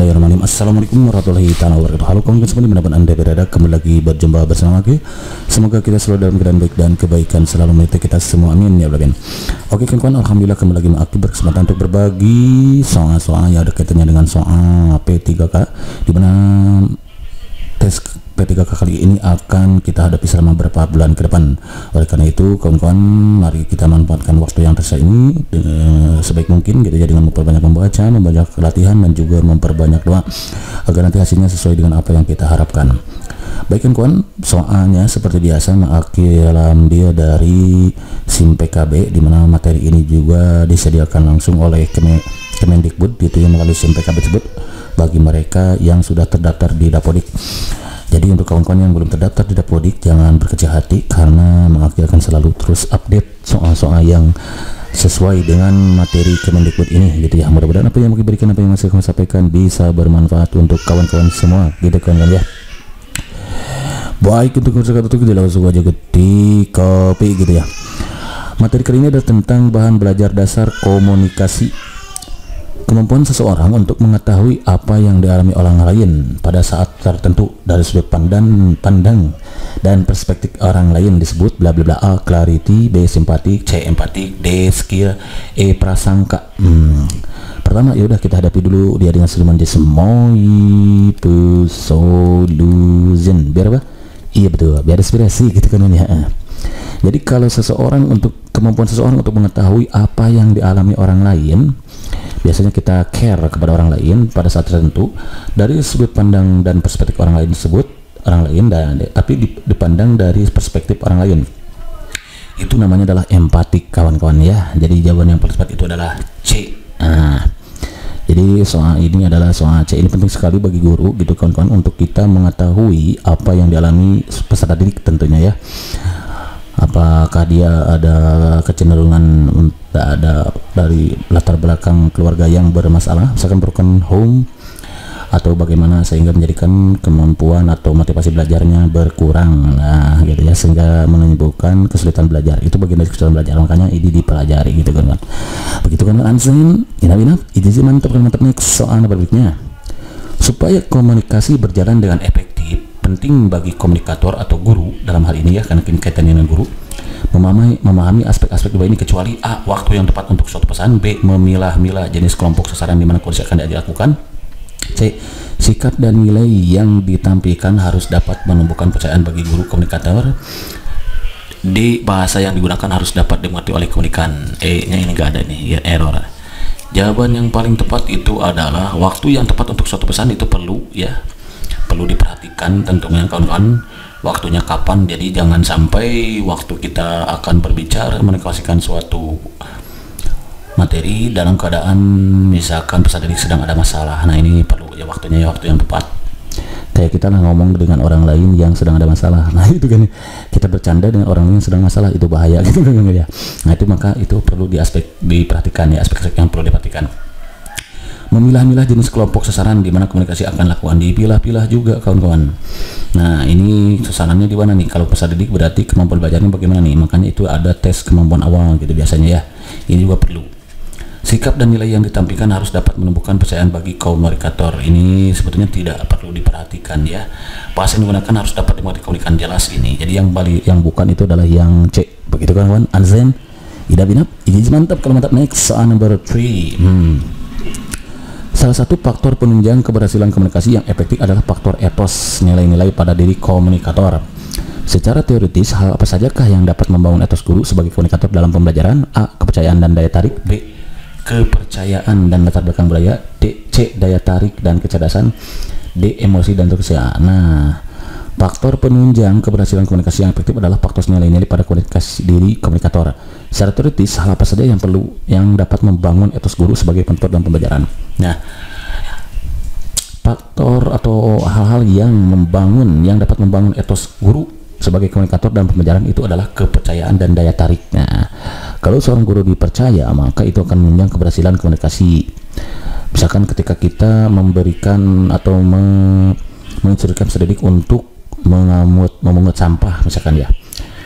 Bismillahirrahmanirrahim. Assalamualaikum warahmatullahi wabarakatuh. Halo kawan-kawan semua dimanapun anda berada, kembali lagi berjumpa bersama lagi. Semoga kita selalu dalam keadaan baik dan kebaikan selalu menyertai kita semua, amin ya rabbal alamin. Oke kawan-kawan, alhamdulillah kembali lagi aku berkesempatan untuk berbagi soal-soal yang ada kaitannya dengan soal P3K, di mana tes P3K kali ini akan kita hadapi selama beberapa bulan ke depan. Oleh karena itu kawan-kawan, mari kita manfaatkan waktu yang tersisa ini sebaik mungkin gitu ya, dengan memperbanyak membaca, membanyak latihan, dan juga memperbanyak doa agar nanti hasilnya sesuai dengan apa yang kita harapkan. Baik kawan-kawan, soalnya seperti biasa mengakilan dia dari SIM PKB, di mana materi ini juga disediakan langsung oleh Kemendikbud gitu ya, melalui SIM PKB tersebut bagi mereka yang sudah terdaftar di Dapodik. Jadi untuk kawan-kawan yang belum terdaftar di Dapodik, jangan berkecil hati karena Mengakil akan selalu terus update soal-soal yang sesuai dengan materi Kemendikbud ini gitu ya. Mudah-mudahan apa yang mau diberikan, apa yang masih akan sampaikan bisa bermanfaat untuk kawan-kawan semua gitu kan ya. Baik, untuk kata-kata kita langsung aja ketik kopi gitu ya. Materi kali ini adalah tentang bahan belajar dasar komunikasi. Kemampuan seseorang untuk mengetahui apa yang dialami orang lain pada saat tertentu dari sudut pandang dan perspektif orang lain disebut bla bla bla. A. Clarity, B. Simpatik, C. Empatik, D. Skill, E. Prasangka. Pertama yaudah kita hadapi dulu dia dengan Suleman Jesmoy Solution. Biar apa? Iya betul, biar inspirasi gitu kan ya. Jadi kalau kemampuan seseorang untuk mengetahui apa yang dialami orang lain, biasanya kita care kepada orang lain pada saat tertentu dari sudut pandang dan perspektif orang lain tapi dipandang dari perspektif orang lain. Itu namanya adalah empatik kawan-kawan ya. Jadi jawaban yang paling tepat itu adalah C. Jadi soal ini adalah soal C. Ini penting sekali bagi guru gitu kawan-kawan, untuk kita mengetahui apa yang dialami peserta didik tentunya ya. Apakah dia ada kecenderungan ada dari latar belakang keluarga yang bermasalah, misalkan broken home, atau bagaimana sehingga menjadikan kemampuan atau motivasi belajarnya berkurang, nah gitu ya, sehingga menimbulkan kesulitan belajar. Itu bagian dari kesulitan belajar, makanya ini dipelajari gitu kan. Begitu kan Ansen, inap mantap nih soal berikutnya. Supaya komunikasi berjalan dengan efektif, penting bagi komunikator atau guru dalam hal ini ya, karena kaitannya dengan guru, memahami aspek-aspek di bawah ini, kecuali A. Waktu yang tepat untuk suatu pesan, B. Memilah-milah jenis kelompok sasaran di mana kondisi akan dilakukan, C. Sikap dan nilai yang ditampilkan harus dapat menumbuhkan kepercayaan bagi guru komunikator, D. Bahasa yang digunakan harus dapat dimengerti oleh komunikan. E-nya ini enggak ada nih, ya, error. Jawaban yang paling tepat itu adalah waktu yang tepat untuk suatu pesan itu perlu diperhatikan tentunya kawan-kawan, waktunya kapan. Jadi jangan sampai waktu kita akan berbicara menegasikan suatu materi dalam keadaan misalkan peserta didik sedang ada masalah. Nah ini perlu ya waktunya, ya waktu yang tepat. Kayak kita ngomong dengan orang lain yang sedang ada masalah, nah itu kan kita bercanda dengan orang lain yang sedang masalah, itu bahaya gitu kan ya. Nah itu maka itu perlu diperhatikan ya, aspek-aspek yang perlu diperhatikan. Memilah-milah jenis kelompok sasaran di mana komunikasi akan lakukan, dipilah-pilah juga kawan-kawan. Nah ini sasarannya di mana nih? Kalau peserta didik berarti kemampuan belajarnya bagaimana nih? Makanya itu ada tes kemampuan awal gitu biasanya ya. Ini juga perlu. Sikap dan nilai yang ditampilkan harus dapat menumbuhkan kepercayaan bagi komunikator. Ini sebetulnya tidak perlu diperhatikan ya. Bahasa yang digunakan harus dapat dimengerti komunikan, jelas ini. Jadi yang bukan itu adalah yang C. Begitu kan kawan? Anzen, idap binap, ini mantap. Kalau mantap, next soal number 3. Salah satu faktor penunjang keberhasilan komunikasi yang efektif adalah faktor etos, nilai-nilai pada diri komunikator. Secara teoritis, hal apa sajakah yang dapat membangun etos guru sebagai komunikator dalam pembelajaran? A. Kepercayaan dan daya tarik. B. Kepercayaan dan latar belakang budaya. C. Daya tarik dan kecerdasan. D. Emosi dan seterusnya. Nah, faktor penunjang keberhasilan komunikasi yang efektif adalah faktor nilai-nilai pada komunikasi diri komunikator. Secara teoritis, hal apa saja yang dapat membangun etos guru sebagai penonton dalam pembelajaran. Nah, faktor atau hal-hal yang dapat membangun etos guru sebagai komunikator dalam pembelajaran itu adalah kepercayaan dan daya tarik. Nah, kalau seorang guru dipercaya, maka itu akan menunjang keberhasilan komunikasi. Misalkan ketika kita memberikan atau menginstruksikan peserta didik untuk memungut sampah misalkan ya,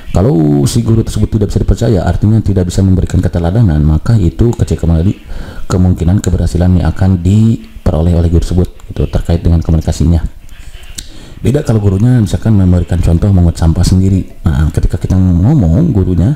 kalau si guru tersebut tidak bisa dipercaya, artinya tidak bisa memberikan keteladanan, maka itu kemungkinan keberhasilan yang akan diperoleh oleh guru tersebut itu terkait dengan komunikasinya. Beda kalau gurunya misalkan memberikan contoh mengut sampah sendiri. Nah, ketika kita ngomong gurunya,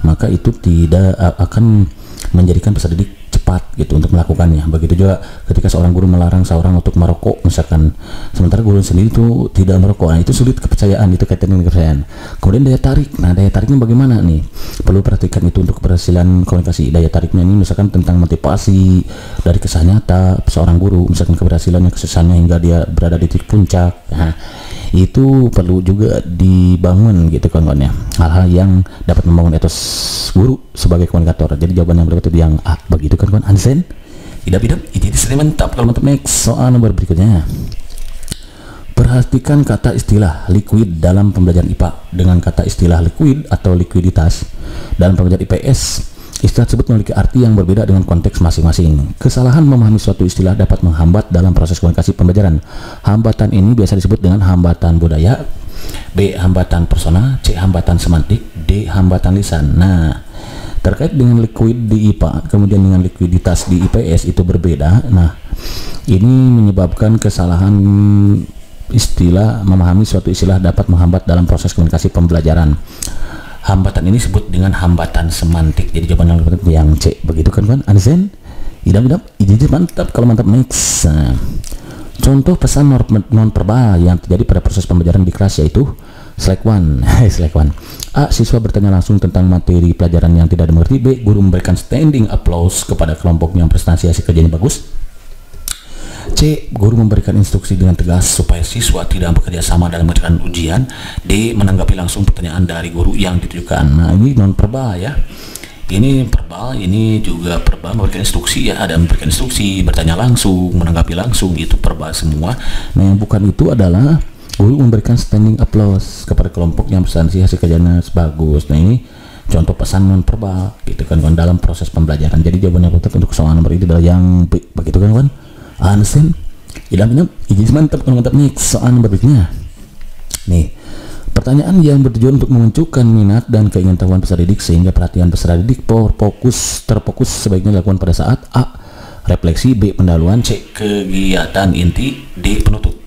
maka itu tidak akan menjadikan peserta didik cepat gitu untuk melakukannya. Begitu juga ketika seorang guru melarang seorang untuk merokok misalkan, sementara guru sendiri itu tidak merokok. Nah, itu sulit kepercayaan, itu kaitan dengan kepercayaan. Kemudian daya tarik. Nah, daya tariknya bagaimana nih? Perlu perhatikan itu untuk keberhasilan komunikasi. Daya tariknya ini misalkan tentang motivasi dari kisah nyata seorang guru, misalkan keberhasilannya, kesuksesannya hingga dia berada di titik puncak. Nah, itu perlu juga dibangun gitu kawan-kawan ya, hal-hal yang dapat membangun etos guru sebagai komunikator. Jadi jawaban yang berikut yang A, begitu kan kawan. Understand? Idap-idap, ini sering mantap. Kalau mantap, next soal nomor berikutnya. Perhatikan kata istilah liquid dalam pembelajaran IPA dengan kata istilah liquid atau likuiditas dalam pembelajaran IPS. Istilah tersebut memiliki arti yang berbeda dengan konteks masing-masing. Kesalahan memahami suatu istilah dapat menghambat dalam proses komunikasi pembelajaran. Hambatan ini biasa disebut dengan hambatan budaya, B. hambatan persona, C. hambatan semantik, D. hambatan lisan. Nah, terkait dengan liquid di IPA kemudian dengan likuiditas di IPS itu berbeda. Nah, ini menyebabkan kesalahan istilah, memahami suatu istilah dapat menghambat dalam proses komunikasi pembelajaran. Hambatan ini disebut dengan hambatan semantik. Jadi jawaban yang C, begitu kan kan? Understand? Idam-idam, ini mantap. Kalau mantap, next. Nah, contoh pesan non verbal yang terjadi pada proses pembelajaran di kelas yaitu select one. Select one. A. Siswa bertanya langsung tentang materi pelajaran yang tidak dimengerti. B. Guru memberikan standing applause kepada kelompok yang prestasi hasil kerjanya bagus. C. Guru memberikan instruksi dengan tegas supaya siswa tidak bekerja sama dalam mengerjakan ujian. D. Menanggapi langsung pertanyaan dari guru yang ditujukan. Nah, ini non verbal ya. Ini verbal, ini juga verbal, memberikan instruksi ya, ada memberikan instruksi, bertanya langsung, menanggapi langsung, itu verbal semua. Nah, yang bukan itu adalah guru memberikan standing applause kepada kelompok yang prestasi hasil kerjanya bagus. Nah, ini contoh pesan non verbal gitu kan dalam proses pembelajaran. Jadi jawabannya untuk soal nomor ini adalah yang B, begitu kan kawan? Understand? Idam-idam, ini mantap. Kalau mantap, nih soal berikutnya. Nih, pertanyaan yang bertujuan untuk memunculkan minat dan keingintahuan peserta didik sehingga perhatian peserta didik terfokus sebaiknya dilakukan pada saat A. refleksi, B. pendahuluan, C. kegiatan inti, D. penutup.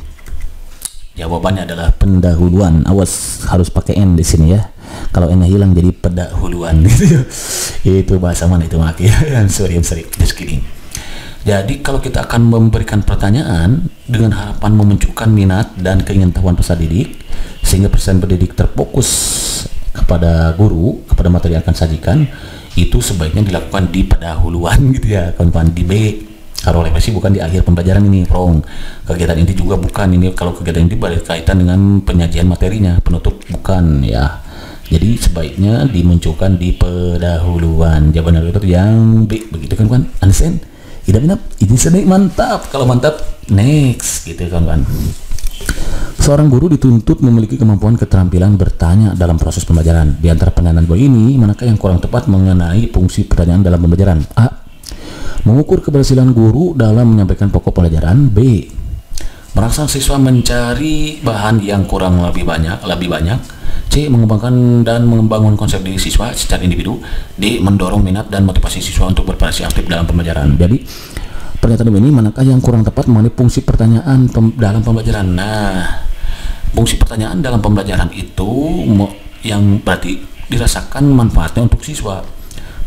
Jawabannya adalah pendahuluan. Awas, harus pakai N di sini ya. Kalau N-nya hilang jadi pendahuluan gitu. Itu bahasa mana itu mak ya? Sorry, just kidding. Jadi kalau kita akan memberikan pertanyaan dengan harapan memunculkan minat dan keingintahuan peserta didik sehingga peserta didik terfokus kepada guru, kepada materi yang akan sajikan, itu sebaiknya dilakukan di pendahuluan gitu ya kawan-kawan. Di B, kalau refleksi bukan di akhir pembelajaran, ini wrong. Kegiatan inti juga bukan, ini kalau kegiatan inti berkaitan dengan penyajian materinya. Penutup bukan ya. Jadi sebaiknya dimunculkan di pendahuluan. Jawaban itu yang B, begitu kan kawan? Understand? Idam-idam, ini sedih mantap. Kalau mantap, next gitu kawan-kawan. Seorang guru dituntut memiliki kemampuan keterampilan bertanya dalam proses pembelajaran. Di antara pernyataan bawah ini, manakah yang kurang tepat mengenai fungsi pertanyaan dalam pembelajaran? A. Mengukur keberhasilan guru dalam menyampaikan pokok pelajaran. B. Merangsang siswa mencari bahan yang kurang lebih banyak. C. Mengembangkan dan membangun konsep diri siswa secara individu. D. Mendorong minat dan motivasi siswa untuk berpartisipasi aktif dalam pembelajaran. Jadi pernyataan ini manakah yang kurang tepat mengenai fungsi pertanyaan dalam pembelajaran? Nah, fungsi pertanyaan dalam pembelajaran itu yang berarti dirasakan manfaatnya untuk siswa.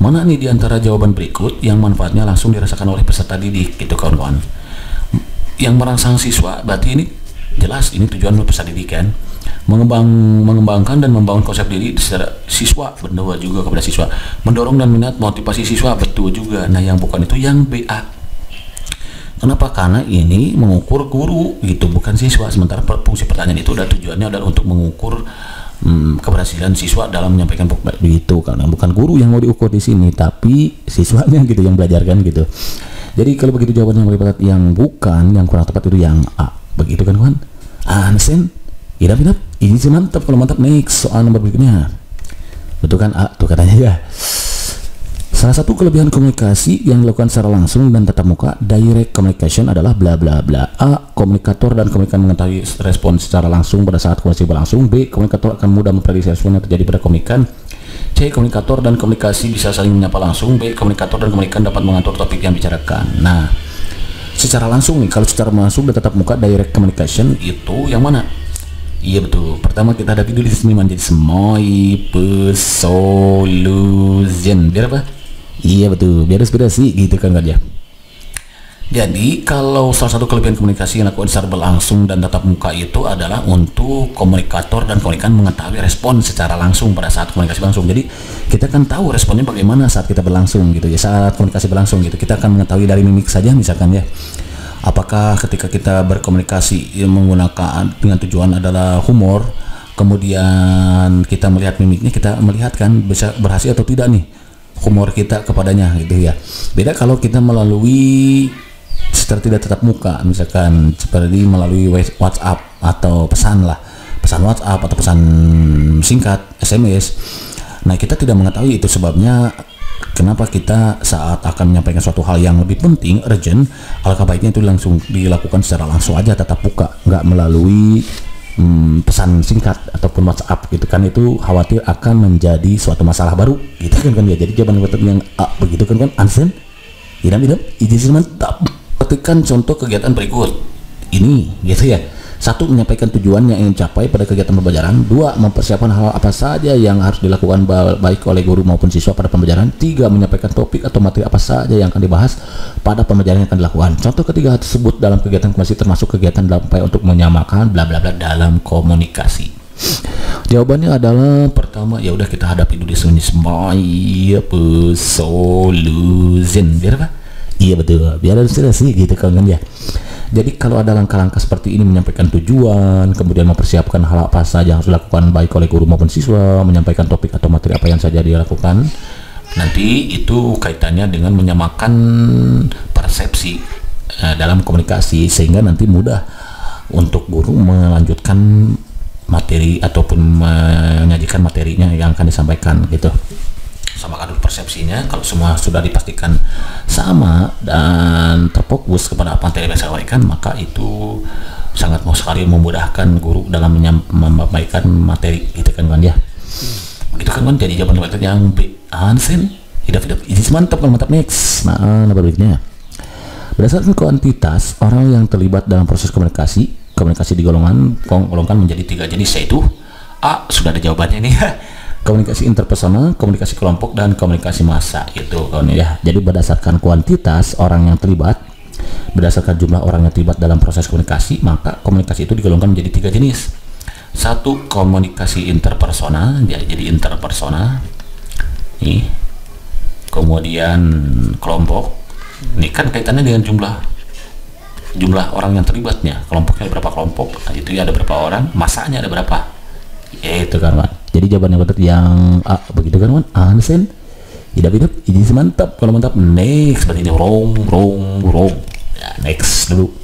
Mana nih di antara jawaban berikut yang manfaatnya langsung dirasakan oleh peserta didik gitu kawan-kawan? Yang merangsang siswa berarti ini jelas ini tujuan peserta didik kan, mengembangkan dan membangun konsep diri secara siswa, benar juga kepada siswa, mendorong dan minat motivasi siswa, betul juga. Nah, yang bukan itu yang BA. Kenapa? Karena ini mengukur guru gitu, bukan siswa. Sementara fungsi pertanyaan itu tujuannya adalah untuk mengukur keberhasilan siswa dalam menyampaikan itu, karena bukan guru yang mau diukur di sini, tapi siswanya gitu yang belajarkan gitu. Jadi kalau begitu jawabannya yang bukan, yang kurang tepat itu yang A, begitu kan kawan? Understand? Idap-idap, ini sih mantap. Kalau mantap, next soal nomor berikutnya. Betul kan A tuh katanya ya. Salah satu kelebihan komunikasi yang dilakukan secara langsung dan tatap muka, direct communication, adalah bla bla bla. A. Komunikator dan komunikan mengetahui respon secara langsung pada saat komunikasi berlangsung. B. Komunikator akan mudah memprediksi respon yang terjadi pada komunikan. C. Komunikator dan komunikasi bisa saling menyapa langsung. B. Komunikator dan komunikan dapat mengatur topik yang dibicarakan. Nah, secara langsung nih. Kalau secara langsung dan tatap muka direct communication itu yang mana? Iya betul. Pertama kita ada video di sini menjadi semoi solution. Biar apa? Iya betul. Biar inspirasi gitu kan ya. Jadi kalau salah satu kelebihan komunikasi yang dilakukan secara berlangsung dan tatap muka itu adalah untuk komunikator dan komunikan mengetahui respon secara langsung pada saat komunikasi berlangsung. Jadi kita kan tahu responnya bagaimana saat kita berlangsung gitu ya, saat komunikasi berlangsung gitu. Kita akan mengetahui dari mimik saja misalkan ya. Apakah ketika kita berkomunikasi menggunakan dengan tujuan adalah humor, kemudian kita melihat mimiknya, kita melihat kan bisa berhasil atau tidak nih humor kita kepadanya gitu ya. Beda kalau kita melalui secara tidak tatap muka, misalkan seperti melalui WhatsApp atau pesan WhatsApp atau pesan singkat SMS. Nah kita tidak mengetahui itu sebabnya kenapa kita saat akan menyampaikan suatu hal yang lebih penting, urgent, alangkah baiknya itu langsung dilakukan secara langsung aja, tatap muka, nggak melalui pesan singkat ataupun WhatsApp gitu kan. Itu khawatir akan menjadi suatu masalah baru gitu kan ya. Jadi jawaban yang begitu kan Ansen tidak izin mantap. Ketikkan contoh kegiatan berikut ini gitu ya. 1. Menyampaikan tujuan yang ingin capai pada kegiatan pembelajaran. 2. Mempersiapkan hal apa saja yang harus dilakukan baik oleh guru maupun siswa pada pembelajaran. 3. Menyampaikan topik atau materi apa saja yang akan dibahas pada pembelajaran yang akan dilakukan. Contoh ketiga tersebut dalam kegiatan masih termasuk kegiatan dalam upaya untuk menyamakan bla bla bla dalam komunikasi. Jawabannya adalah pertama, ya udah kita hadapi dulu di sini semua. Solution. Biar apa? Iya betul, biar inspirasi gitu kan ya. Jadi kalau ada langkah-langkah seperti ini, menyampaikan tujuan, kemudian mempersiapkan hal apa saja yang harus dilakukan baik oleh guru maupun siswa, menyampaikan topik atau materi apa yang saja dilakukan, nanti itu kaitannya dengan menyamakan persepsi dalam komunikasi, sehingga nanti mudah untuk guru melanjutkan materi ataupun menyajikan materinya yang akan disampaikan gitu. Samakan dulu persepsinya. Kalau semua sudah dipastikan sama dan terfokus kepada apa yang saya sampaikan, maka itu sangat mau sekali memudahkan guru dalam menyampaikan materi gitu kan ya. Begitu kan jadi jawaban yang B. Hansen tidak ini mantap kalau mantap. Next. Nah berikutnya, berdasarkan kuantitas orang yang terlibat dalam proses komunikasi digolongkan menjadi 3 jenis, yaitu A. Sudah ada jawabannya nih. Komunikasi interpersonal, komunikasi kelompok, dan komunikasi massa gitu kawan ya. Jadi berdasarkan kuantitas orang yang terlibat, berdasarkan jumlah orang yang terlibat dalam proses komunikasi, maka komunikasi itu digolongkan menjadi 3 jenis. 1. Komunikasi interpersonal, jadi interpersonal nih. Kemudian kelompok, ini kan kaitannya dengan jumlah orang yang terlibatnya. Kelompoknya ada berapa kelompok, nah, itu ya ada berapa orang, masanya ada berapa, ya itu kan. Jadi jawabannya betul yang A, begitu kan Ansen tidak ini mantap. Kalau mantap next, berarti ini wrong ya, next dulu.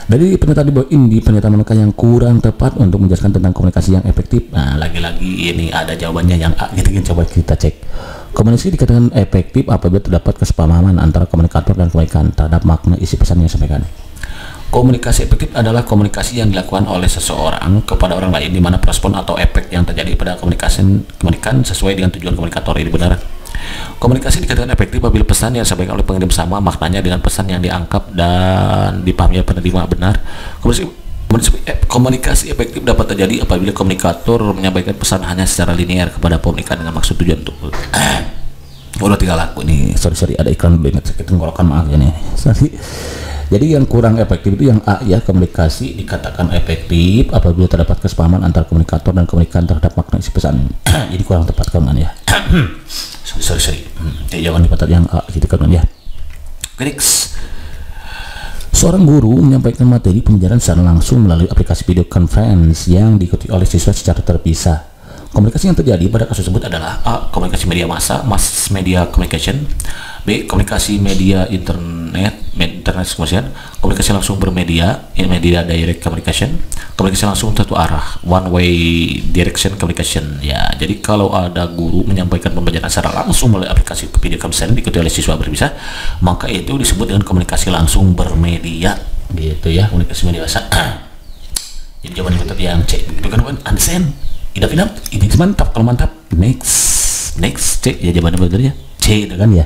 Dari pernyataan di bawah ini, pernyataan mereka yang kurang tepat untuk menjelaskan tentang komunikasi yang efektif. Nah lagi-lagi ini ada jawabannya yang A gitu, coba kita cek. Komunikasi dikatakan efektif apabila terdapat kesepahaman antara komunikator dan komunikan terhadap makna isi pesan yang disampaikan. Komunikasi efektif adalah komunikasi yang dilakukan oleh seseorang kepada orang lain, di mana respon atau efek yang terjadi pada komunikan sesuai dengan tujuan komunikator. Ini benar. Komunikasi dikatakan efektif apabila pesan yang disampaikan oleh pengirim sama maknanya dengan pesan yang diangkat dan dipahami penerima benar. Komunikasi efektif dapat terjadi apabila komunikator menyampaikan pesan hanya secara linear kepada pemeriksaan dengan maksud tujuan untuk udah tinggal laku nih. Sorry ada iklan banget sakit tenggorokan, maaf ya nih. Sorry. Jadi yang kurang efektif itu yang A ya, komunikasi dikatakan efektif apabila terdapat kesepahaman antara komunikator dan komunikan terhadap makna isi pesan. Jadi kurang tepat kan ya. sorry. Jadi jangan dipatat yang A gitu kan ya. Next. Seorang guru menyampaikan materi pembelajaran secara langsung melalui aplikasi video conference yang diikuti oleh siswa secara terpisah. Komunikasi yang terjadi pada kasus tersebut adalah A. Komunikasi media massa, mass media communication. B. Komunikasi media internet communication. Komunikasi langsung bermedia, media direct communication. Komunikasi langsung satu arah, one way direction communication. Ya, jadi kalau ada guru menyampaikan pembelajaran secara langsung melalui aplikasi video conference diikuti oleh siswa berpisah, maka itu disebut dengan komunikasi langsung bermedia, gitu ya, komunikasi media massa. Jadi jawaban tetap yang C, itu kan Ansen. Ini mantap. Kalau mantap next C ya, jawabannya betul ya C itu kan ya.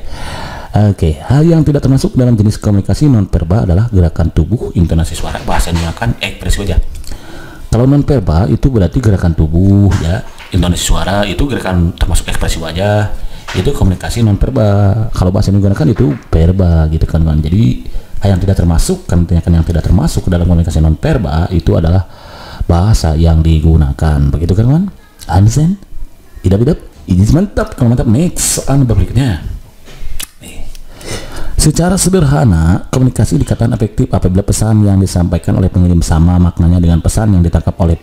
Oke, hal yang tidak termasuk dalam jenis komunikasi nonverbal adalah gerakan tubuh, intonasi suara, bahasa yang menggunakan ekspresi wajah. Kalau nonverbal itu berarti gerakan tubuh, ya, intonasi suara itu gerakan termasuk ekspresi wajah, itu komunikasi nonverbal. Kalau bahasa yang digunakan itu verbal gitu kan. Jadi yang tidak termasuk, kan yang tidak termasuk dalam komunikasi nonverbal itu adalah bahasa yang digunakan, begitu kan? Understand? Idap-idap, ini mantap. Kalau mantap, next soal berikutnya. Secara sederhana, komunikasi dikatakan efektif apabila pesan yang disampaikan oleh pengirim sama maknanya dengan pesan yang ditangkap oleh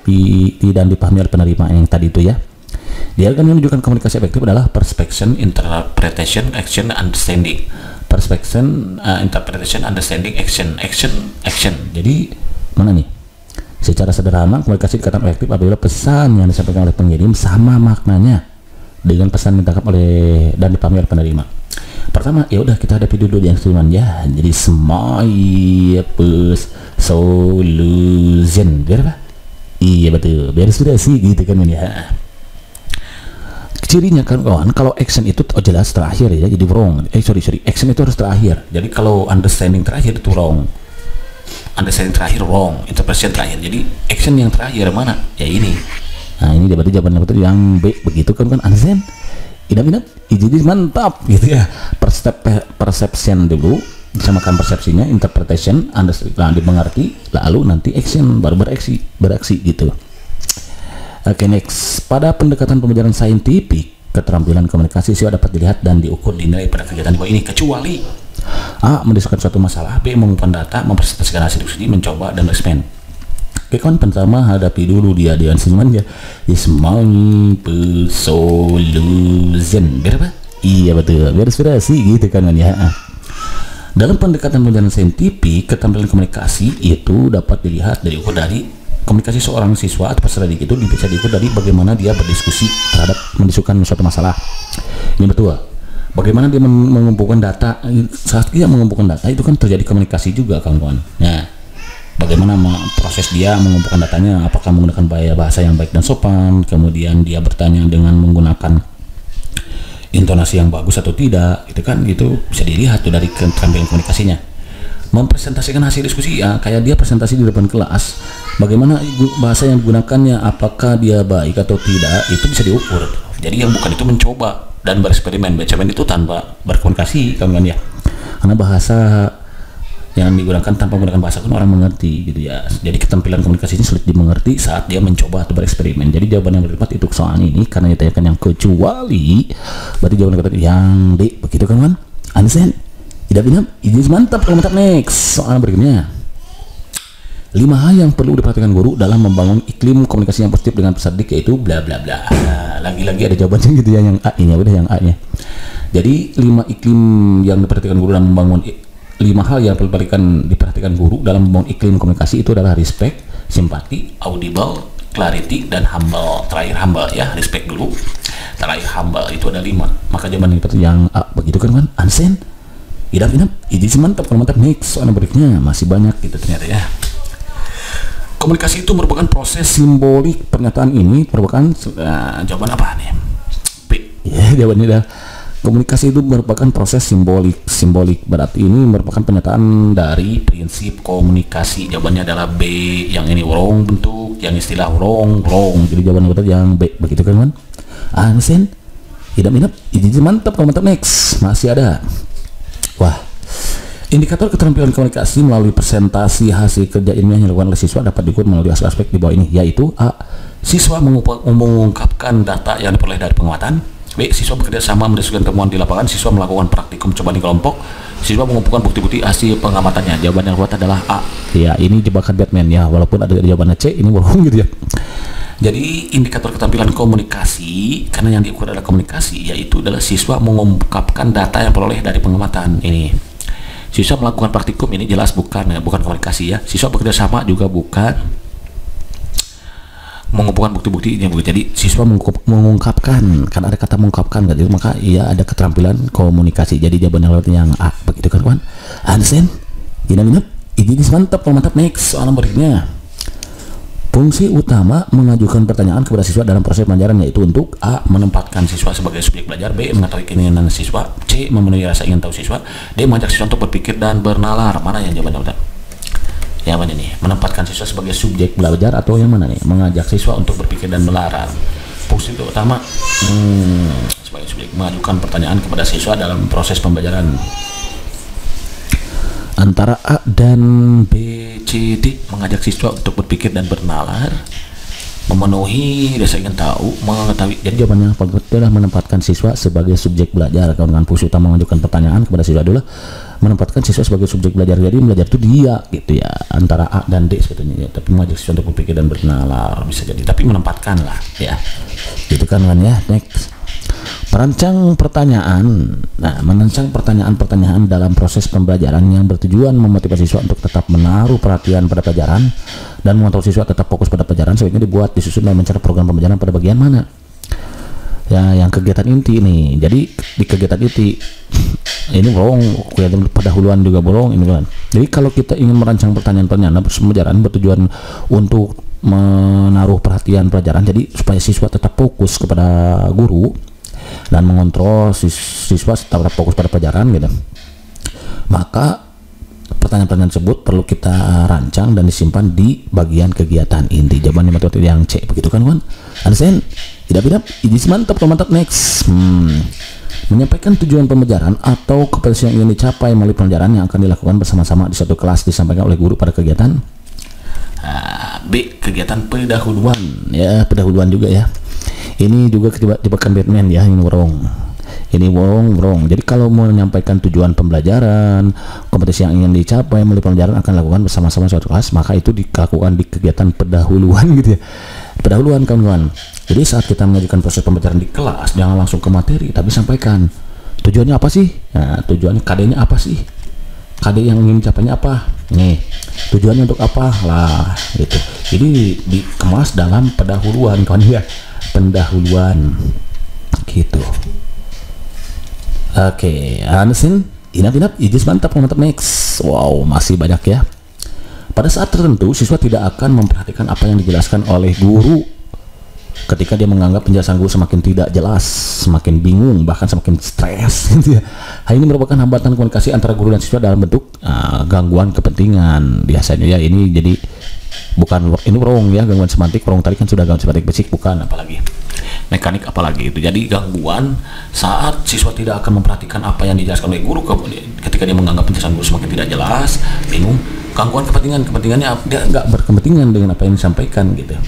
dan dipahami oleh penerima yang tadi itu ya. Diagram yang menunjukkan komunikasi efektif adalah perception, interpretation, action, understanding. Perception, interpretation, understanding, action. Jadi mana nih? Secara sederhana, komunikasi dikatakan efektif apabila pesan yang disampaikan oleh pengirim sama maknanya dengan pesan yang ditangkap oleh dan dipahami oleh penerima. Pertama, ya udah kita hadapi dulu yang instrumen ya. Jadi semai solution, biar apa? Iya betul, biar sudah sih gitu kan ya. Cirinya kan kawan, kalau action itu jelas terakhir ya, jadi wrong. Sorry, action itu harus terakhir. Jadi kalau understanding terakhir itu wrong, understanding terakhir wrong, interpretation terakhir. Jadi action yang terakhir mana? Ya ini. Nah ini berarti jawabannya betul yang B, begitu kan understand? Idap-idap, jadi mantap gitu ya. Perception dulu, disamakan persepsinya, interpretation, understand, dimengerti, lalu nanti action, baru beraksi gitu. Oke, next. Pada pendekatan pembelajaran saintifik, keterampilan komunikasi siswa dapat dilihat dan diukur dinilai pada kegiatan di bawah ini, kecuali A. Mendiskusikan suatu masalah, B. Mengumpulkan data, mempresentasikan hasil diskusi, mencoba, dan eksperimen. Oke kan, pertama hadapi dulu dia dengan semuanya. Semai solution, biar apa? Iya betul, biar inspirasi gitu kan ya. Dalam pendekatan pembelajaran saintifik, keterampilan komunikasi itu dapat dilihat dari ukur dari komunikasi seorang siswa atau peserta didik itu bisa diukur dari bagaimana dia berdiskusi terhadap mendiskusikan suatu masalah. Ini betul. Bagaimana dia mengumpulkan data. Saat dia mengumpulkan data itu kan terjadi komunikasi juga kawan-kawan. Nah, bagaimana proses dia mengumpulkan datanya, apakah menggunakan bahasa yang baik dan sopan, kemudian dia bertanya dengan menggunakan intonasi yang bagus atau tidak, itu kan itu bisa dilihat tuh dari keterampilan komunikasinya. Mempresentasikan hasil diskusi ya, kayak dia presentasi di depan kelas, bagaimana bahasa yang digunakannya, apakah dia baik atau tidak, itu bisa diukur. Jadi yang bukan itu mencoba dan bereksperimen itu tanpa berkomunikasi kan ya, karena bahasa yang digunakan tanpa menggunakan bahasa kan orang mengerti gitu ya. Jadi keterampilan komunikasinya sulit dimengerti saat dia mencoba atau bereksperimen. Jadi jawaban yang tepat itu soal ini karena ditanyakan yang kecuali, berarti jawaban yang tepat yang D, begitu kan? Understand? Tidak ini mantap. Kalau mantap, next soal berikutnya. 5 hal yang perlu diperhatikan guru dalam membangun iklim komunikasi yang positif dengan peserta didik yaitu bla bla bla. Nah, lagi-lagi ada jawabannya gitu ya, yang A nya udah yang A nya. Jadi 5 iklim yang diperhatikan guru dalam membangun 5 hal yang perlu diperhatikan guru dalam membangun iklim komunikasi itu adalah respect, simpati, audible, clarity, dan humble. Terakhir humble ya, respect dulu, terakhir humble, itu ada 5. Maka jawaban yang A, begitu kan? Understand? Idap-idap, ini mantap. Kalau mantap, next soal berikutnya masih banyak gitu ternyata ya. Komunikasi itu merupakan proses simbolik. Pernyataan ini merupakan jawaban apa nih? B. Ya, jawabannya dah. Komunikasi itu merupakan proses simbolik. Berarti ini merupakan pernyataan dari prinsip komunikasi. Jawabannya adalah B. Yang ini wrong bentuk, yang istilah wrong. Jadi jawabannya betul yang B. Begitu kan? Understand? Idap-idap, ini mantap. Kalau mantap, next masih ada. Wah, indikator keterampilan komunikasi melalui presentasi hasil kerja ilmiah yang dilakukan oleh siswa dapat diukur melalui aspek di bawah ini, yaitu A. Siswa mengungkapkan data yang diperoleh dari pengamatan. B. Siswa bekerja sama mendiskusikan temuan di lapangan. Siswa melakukan praktikum coba di kelompok. Siswa mengumpulkan bukti-bukti hasil pengamatannya. Jawaban yang kuat adalah A. Ya, ini jebakan Batman ya, walaupun ada jawabannya C, ini bohong gitu ya. Jadi indikator keterampilan komunikasi, karena yang diukur adalah komunikasi, yaitu adalah siswa mengungkapkan data yang peroleh dari pengamatan. Ini siswa melakukan praktikum, ini jelas bukan komunikasi ya. Siswa bekerja sama juga bukan. Mengumpulkan bukti-bukti yang begitu. Jadi siswa mengungkapkan, kan ada kata mengungkapkan gitu, maka ia ada keterampilan komunikasi. Jadi jawaban yang A, begitu kan kawan? Understand? Ini mantap. Kalau mantap, next soal berikutnya. Fungsi utama mengajukan pertanyaan kepada siswa dalam proses pembelajaran yaitu untuk A. menempatkan siswa sebagai subjek belajar, B. mengetahui keinginan siswa, C. memenuhi rasa ingin tahu siswa, D. mengajak siswa untuk berpikir dan bernalar. Mana yang jawabannya? Yang mana nih? Menempatkan siswa sebagai subjek belajar atau yang mana nih? Mengajak siswa untuk berpikir dan bernalar. Fungsi utama sebagai subjek mengajukan pertanyaan kepada siswa dalam proses pembelajaran. Antara A dan B, C, D. Mengajak siswa untuk berpikir dan bernalar, memenuhi rasa ingin tahu, mengetahui. Jadi jawabannya adalah menempatkan siswa sebagai subjek belajar. Dengan fungsi utama mengajukan pertanyaan kepada siswa adalah menempatkan siswa sebagai subjek belajar. Jadi belajar itu dia gitu ya, antara A dan D sebetulnya ya. Tapi mengajak siswa untuk berpikir dan bernalar bisa jadi, tapi menempatkan lah ya, gitu kan ya. Next, merancang pertanyaan. Nah, merancang pertanyaan-pertanyaan dalam proses pembelajaran yang bertujuan memotivasi siswa untuk tetap menaruh perhatian pada pelajaran dan memantau siswa tetap fokus pada pelajaran sebaiknya dibuat disusun dan mencari program pembelajaran pada bagian mana ya, yang kegiatan inti nih. Jadi di kegiatan inti ini bolong, kegiatan pendahuluan juga bolong ini kan. Jadi kalau kita ingin merancang pertanyaan-pertanyaan pembelajaran bertujuan untuk menaruh perhatian pelajaran, jadi supaya siswa tetap fokus kepada guru dan mengontrol siswa tetap fokus pada pelajaran gitu, maka pertanyaan-pertanyaan tersebut perlu kita rancang dan disimpan di bagian kegiatan inti. Jawabannya metode yang C, begitu kan kawan? Understand? Tidak mantap. Mantap. Next, menyampaikan tujuan pembelajaran atau kompetensi yang ingin dicapai melalui pembelajaran yang akan dilakukan bersama-sama di satu kelas disampaikan oleh guru pada kegiatan B, kegiatan pendahuluan ya, pendahuluan juga ya. Ini juga jebakan Batman ya, ini wrong. Jadi kalau mau menyampaikan tujuan pembelajaran, kompetensi yang ingin dicapai melalui pembelajaran akan dilakukan bersama-sama suatu kelas, maka itu dilakukan di kegiatan pendahuluan gitu ya. Pendahuluan kawan-kawan. Jadi saat kita mengajukan proses pembelajaran di kelas, jangan langsung ke materi, tapi sampaikan tujuannya apa sih? Nah, tujuannya KD-nya apa sih? KD yang ingin dicapainya apa? Nih, tujuannya untuk apa lah gitu. Jadi dikemas dalam pendahuluan kawan ya. Pendahuluan gitu. Oke, understand? Inap, ijaz mantap. Next. Wow, masih banyak ya. Pada saat tertentu, siswa tidak akan memperhatikan apa yang dijelaskan oleh guru ketika dia menganggap penjelasan guru semakin tidak jelas, semakin bingung, bahkan semakin stres gitu ya. Hal ini merupakan hambatan komunikasi antara guru dan siswa dalam bentuk gangguan kepentingan. Biasanya ya ini jadi bukan ini wrong ya, gangguan semantik. Wrong tadi kan sudah gangguan semantik basic, bukan apalagi mekanik apalagi itu. Jadi gangguan saat siswa tidak akan memperhatikan apa yang dijelaskan oleh guru ketika dia menganggap penjelasan guru semakin tidak jelas, bingung. Gangguan kepentingannya dia nggak berkepentingan dengan apa yang disampaikan gitu.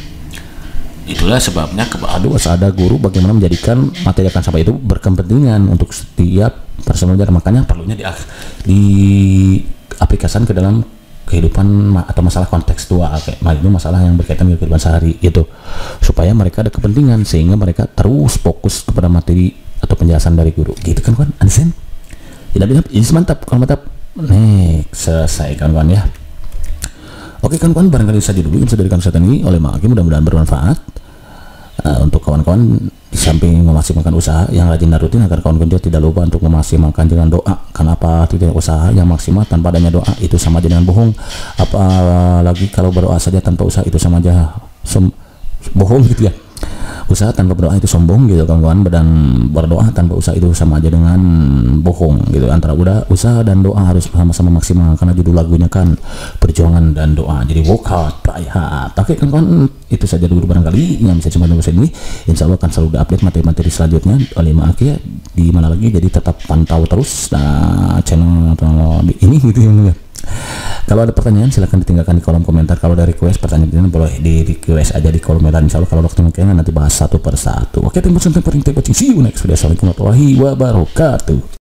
Itulah sebabnya harus ada guru bagaimana menjadikan materi akan sampai itu berkepentingan untuk setiap personal. Makanya perlunya diaplikasikan ke dalam kehidupan atau masalah kontekstual, itu masalah yang berkaitan dengan kehidupan sehari gitu, supaya mereka ada kepentingan sehingga mereka terus fokus kepada materi atau penjelasan dari guru gitu kan kawan. Understand? Ini mantap. Next, selesai kawan-kawan ya. Oke kawan-kawan, barangkali saja dulu yang sudah dikasihkan ini oleh Mak Hakim, mudah-mudahan bermanfaat untuk kawan-kawan. Di samping memaksimalkan usaha yang rajin dan rutin, agar kawan-kawan juga tidak lupa untuk memaksimalkan dengan doa. Kenapa tidak usaha yang maksimal tanpa adanya doa itu sama aja dengan bohong. Apalagi kalau berdoa saja tanpa usaha itu sama aja bohong gitu ya. Usaha tanpa berdoa itu sombong gitu kawan-kawan, dan berdoa tanpa usaha itu sama aja dengan bohong gitu. Antara usaha dan doa harus sama-sama maksimal, karena judul lagunya kan perjuangan dan doa. Jadi work hard, play hard. Oke kawan-kawan, itu saja dulu barangkali yang bisa cuma tunggu ini. Insya Allah akan selalu update materi-materi selanjutnya oleh Mak Hakim di mana lagi. Jadi tetap pantau terus channel ini gitu ya. Kalau ada pertanyaan silahkan ditinggalkan di kolom komentar. Kalau ada request pertanyaan boleh di request aja di kolom komentar. Insya Allah kalau waktu mungkin nanti bahas satu persatu. Oke, thank you for watching. See you next video. Assalamualaikum warahmatullahi wabarakatuh.